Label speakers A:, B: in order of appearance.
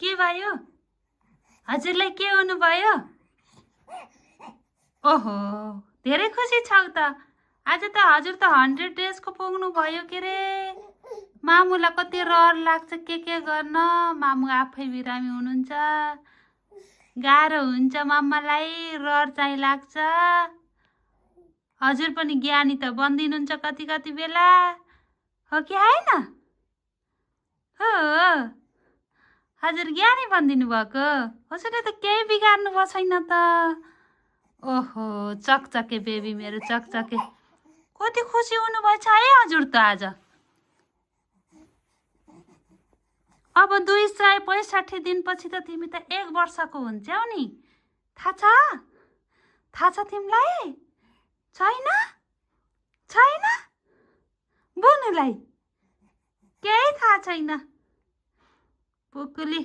A: के भयो? हजुरलाई के हुनुभयो? ओहो, धेरै खुसी छौ त। आज त हजुर त 100 डेजको पुग्नु भयो के रे। मामुलाई कति रहर लाग्छ के गर्न। मामु आफै बिरामी हुनुहुन्छ, गाह्रो हुन्छ मामालाई, रहर चाहिँ लाग्छ। हजुर पनि ज्ञानी त बन्दिनुहुन्छ कति कति बेला, हो कि होइन? हो, हजुर ज्ञानी बनिदिनु भएको। हजुरले त केही बिगार्नु भएको छैन त। ओहो, चकचके बेबी मेरो, चकचके। कति खुसी हुनुभएछ है हजुर त आज। अब 265 दिनपछि त तिमी त 1 वर्षको हुन्छौ नि। थाहा छ तिमीलाई? छैन छैन बुनुलाई केही थाहा छैन। पुकुली